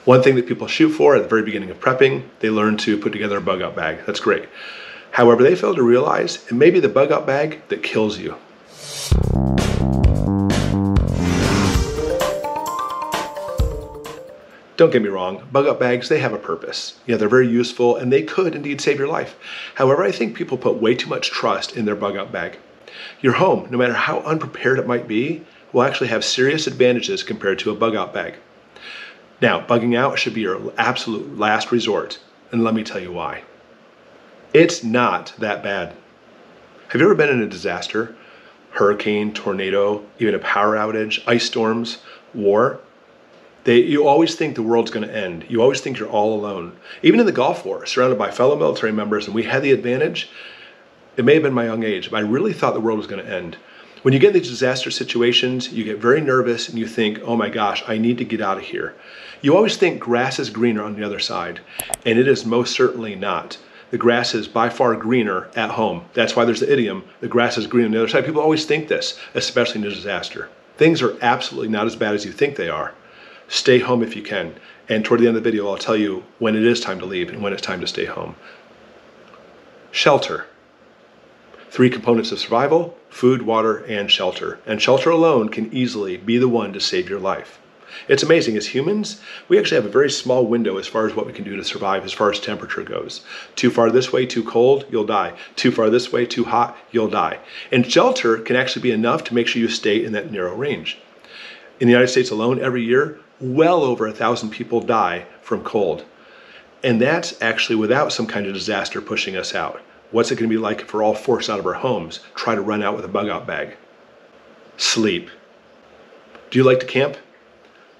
One thing that people shoot for at the very beginning of prepping, they learn to put together a bug out bag. That's great. However, they fail to realize it may be the bug out bag that kills you. Don't get me wrong, bug out bags, they have a purpose. Yeah, they're very useful and they could indeed save your life. However, I think people put way too much trust in their bug out bag. Your home, no matter how unprepared it might be, will actually have serious advantages compared to a bug out bag. Now, bugging out should be your absolute last resort, and let me tell you why. It's not that bad. Have you ever been in a disaster? Hurricane, tornado, even a power outage, ice storms, war? You always think the world's going to end. You always think you're all alone. Even in the Gulf War, surrounded by fellow military members, and we had the advantage. It may have been my young age, but I really thought the world was going to end. When you get in these disaster situations, you get very nervous and you think, oh my gosh, I need to get out of here. You always think grass is greener on the other side, and it is most certainly not. The grass is by far greener at home. That's why there's the idiom, the grass is greener on the other side. People always think this, especially in a disaster. Things are absolutely not as bad as you think they are. Stay home if you can. And toward the end of the video, I'll tell you when it is time to leave and when it's time to stay home. Shelter. 3 components of survival: food, water, and shelter. And shelter alone can easily be the one to save your life. It's amazing, as humans, we actually have a very small window as far as what we can do to survive as far as temperature goes. Too far this way, too cold, you'll die. Too far this way, too hot, you'll die. And shelter can actually be enough to make sure you stay in that narrow range. In the United States alone, every year, well over 1,000 people die from cold. And that's actually without some kind of disaster pushing us out. What's it going to be like if we're all forced out of our homes, try to run out with a bug out bag? Sleep. Do you like to camp?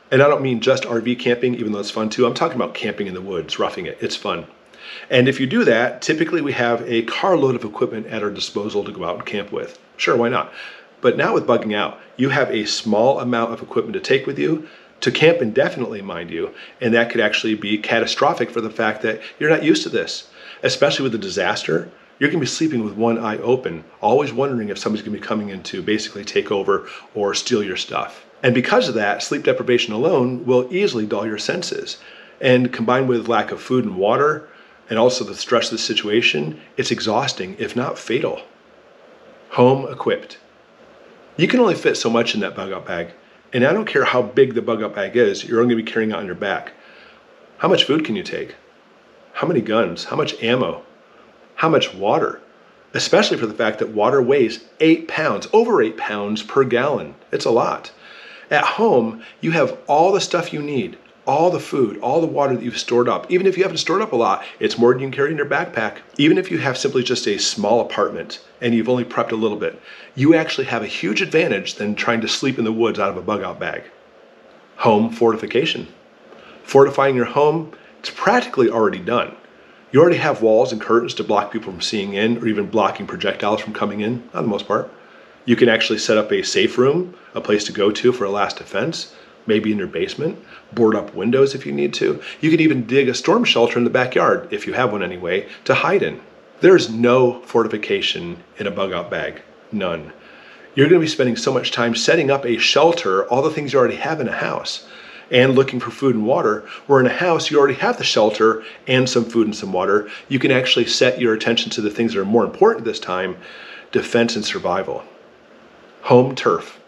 And I don't mean just RV camping, even though it's fun too. I'm talking about camping in the woods, roughing it. It's fun. And if you do that, typically we have a carload of equipment at our disposal to go out and camp with. Sure, why not? But now with bugging out, you have a small amount of equipment to take with you, to camp indefinitely, mind you, and that could actually be catastrophic for the fact that you're not used to this. Especially with a disaster, you're going to be sleeping with one eye open, always wondering if somebody's going to be coming in to basically take over or steal your stuff. And because of that, sleep deprivation alone will easily dull your senses. And combined with lack of food and water, and also the stress of the situation, it's exhausting, if not fatal. Home equipped. You can only fit so much in that bug out bag. And I don't care how big the bug out bag is, you're only going to be carrying it on your back. How much food can you take? How many guns? How much ammo? How much water? Especially for the fact that water weighs 8 pounds, over 8 pounds per gallon. It's a lot. At home, you have all the stuff you need, all the food, all the water that you've stored up. Even if you haven't stored up a lot, it's more than you can carry in your backpack. Even if you have simply just a small apartment and you've only prepped a little bit, you actually have a huge advantage than trying to sleep in the woods out of a bug out bag. Home fortification. Fortifying your home, it's practically already done. You already have walls and curtains to block people from seeing in, or even blocking projectiles from coming in, on the most part. You can actually set up a safe room, a place to go to for a last defense, maybe in your basement, board up windows if you need to. You could even dig a storm shelter in the backyard, if you have one anyway, to hide in. There's no fortification in a bug out bag, none. You're going to be spending so much time setting up a shelter, all the things you already have in a house, and looking for food and water, where in a house you already have the shelter and some food and some water. You can actually set your attention to the things that are more important this time: defense and survival. Home turf.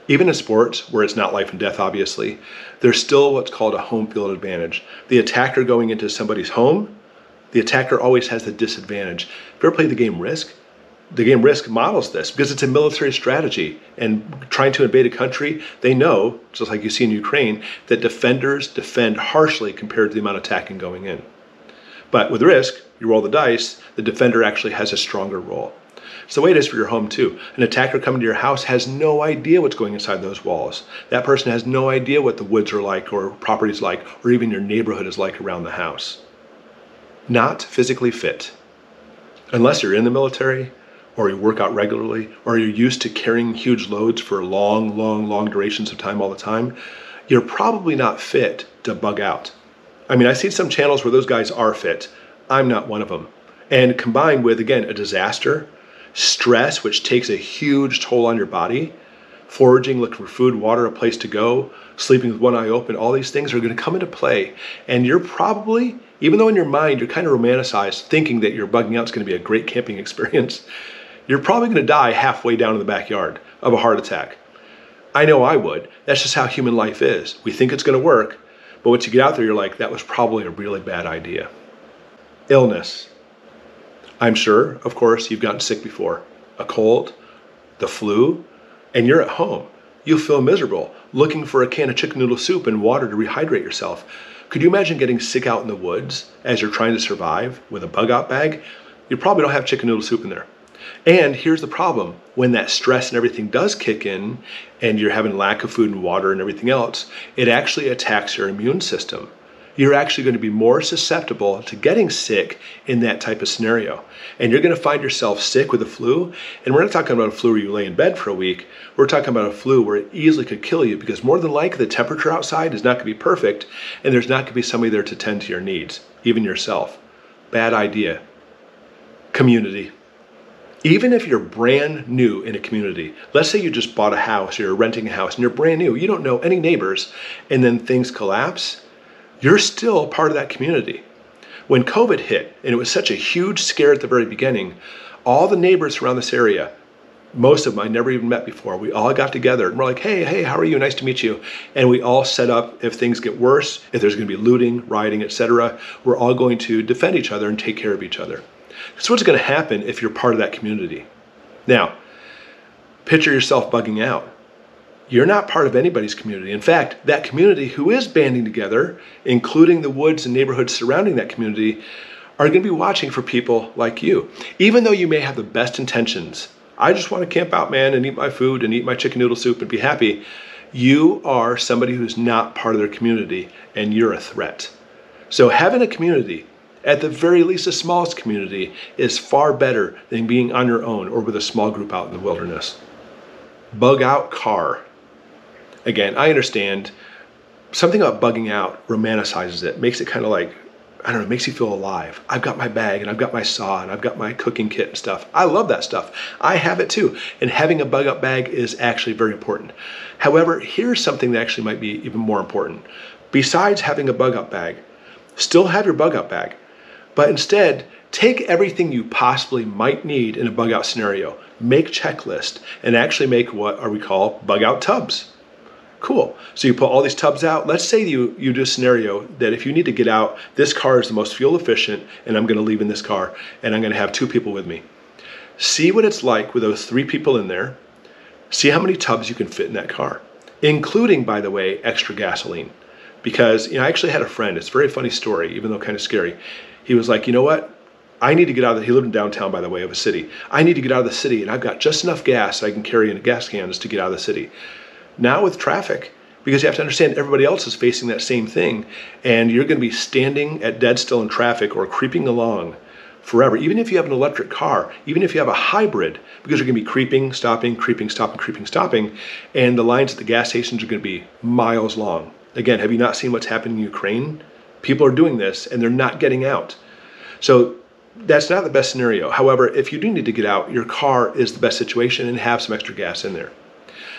Even in sports, where it's not life and death obviously, there's still what's called a home field advantage. The attacker going into somebody's home, the attacker always has the disadvantage. If you ever played the game Risk, the game Risk models this because it's a military strategy, and trying to invade a country, they know, just like you see in Ukraine, that defenders defend harshly compared to the amount of attacking going in. But with Risk, you roll the dice, the defender actually has a stronger role. It's the way it is for your home too. An attacker coming to your house has no idea what's going inside those walls. That person has no idea what the woods are like, or property's like, or even your neighborhood is like around the house. Not physically fit. Unless you're in the military, or you work out regularly, or you're used to carrying huge loads for long durations of time all the time, you're probably not fit to bug out. I mean, I've seen some channels where those guys are fit. I'm not one of them. And combined with, again, a disaster, stress, which takes a huge toll on your body, foraging, looking for food, water, a place to go, sleeping with one eye open, all these things are going to come into play. And you're probably, even though in your mind you're kind of romanticized, thinking that your bugging out is going to be a great camping experience, you're probably going to die halfway down in the backyard of a heart attack. I know I would. That's just how human life is. We think it's going to work, but once you get out there, you're like, that was probably a really bad idea. Illness. I'm sure, of course, you've gotten sick before. A cold, the flu, and you're at home. You'll feel miserable, looking for a can of chicken noodle soup and water to rehydrate yourself. Could you imagine getting sick out in the woods as you're trying to survive with a bug out bag? You probably don't have chicken noodle soup in there. And here's the problem. When that stress and everything does kick in and you're having lack of food and water and everything else, it actually attacks your immune system. You're actually going to be more susceptible to getting sick in that type of scenario. And you're going to find yourself sick with the flu. And we're not talking about a flu where you lay in bed for a week. We're talking about a flu where it easily could kill you, because more than likely the temperature outside is not going to be perfect and there's not going to be somebody there to tend to your needs, even yourself. Bad idea. Community. Even if you're brand new in a community, let's say you just bought a house, you're renting a house and you're brand new, you don't know any neighbors, and then things collapse, you're still part of that community. When COVID hit, and it was such a huge scare at the very beginning, all the neighbors around this area, most of them I never even met before, we all got together and we're like, hey, how are you? Nice to meet you. And we all set up, if things get worse, if there's going to be looting, rioting, etc., we're all going to defend each other and take care of each other. That's what's going to happen if you're part of that community. Now, picture yourself bugging out. You're not part of anybody's community. In fact, that community who is banding together, including the woods and neighborhoods surrounding that community, are going to be watching for people like you. Even though you may have the best intentions, I just want to camp out, man, and eat my food and eat my chicken noodle soup and be happy. You are somebody who's not part of their community, and you're a threat. So having a community, at the very least the smallest community, is far better than being on your own or with a small group out in the wilderness. Bug out car. Again, I understand something about bugging out romanticizes it, makes it kind of like, I don't know, makes you feel alive. I've got my bag and I've got my saw and I've got my cooking kit and stuff. I love that stuff. I have it too. And having a bug out bag is actually very important. However, here's something that actually might be even more important. Besides having a bug out bag, still have your bug out bag, but instead take everything you possibly might need in a bug out scenario, make checklist, and actually make what we call bug out tubs. Cool. So you put all these tubs out. Let's say you do a scenario that if you need to get out, this car is the most fuel efficient and I'm going to leave in this car and I'm going to have 2 people with me. See what it's like with those 3 people in there. See how many tubs you can fit in that car, including, by the way, extra gasoline. Because I actually had a friend, it's a very funny story, even though kind of scary. He was like, you know what? I need to get out of he lived in downtown, by the way, of a city. I need to get out of the city and I've got just enough gas I can carry in gas cans to get out of the city. Now with traffic, because you have to understand everybody else is facing that same thing, and you're going to be standing at dead still in traffic or creeping along forever. Even if you have an electric car, even if you have a hybrid, because you're going to be creeping, stopping, and the lines at the gas stations are going to be miles long. Again, have you not seen what's happening in Ukraine? People are doing this and they're not getting out. So that's not the best scenario. However, if you do need to get out, your car is the best situation and have some extra gas in there.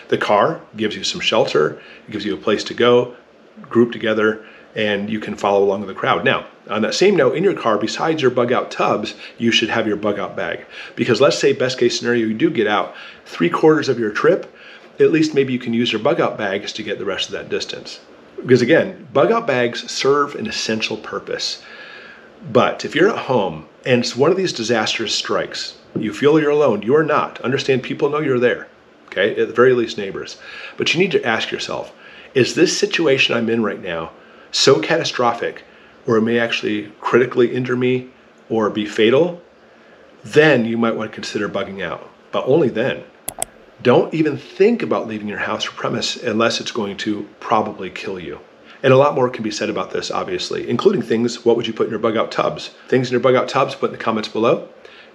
The car gives you some shelter, it gives you a place to go, group together, and you can follow along with the crowd. Now, on that same note, in your car, besides your bug out tubs, you should have your bug out bag. Because let's say best case scenario, you do get out 3/4 of your trip, at least maybe you can use your bug out bags to get the rest of that distance. Because again, bug out bags serve an essential purpose. But if you're at home and it's one of these disastrous strikes, you feel you're alone, you are not. Understand, people know you're there. Okay, at the very least neighbors. But you need to ask yourself, is this situation I'm in right now so catastrophic or it may actually critically injure me or be fatal? Then you might want to consider bugging out, but only then. Don't even think about leaving your house or premise unless it's going to probably kill you. And a lot more can be said about this, obviously, including things, what would you put in your bug out tubs? Things in your bug out tubs, put in the comments below.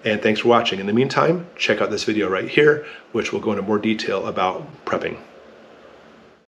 And thanks for watching. In the meantime, check out this video right here, which will go into more detail about prepping.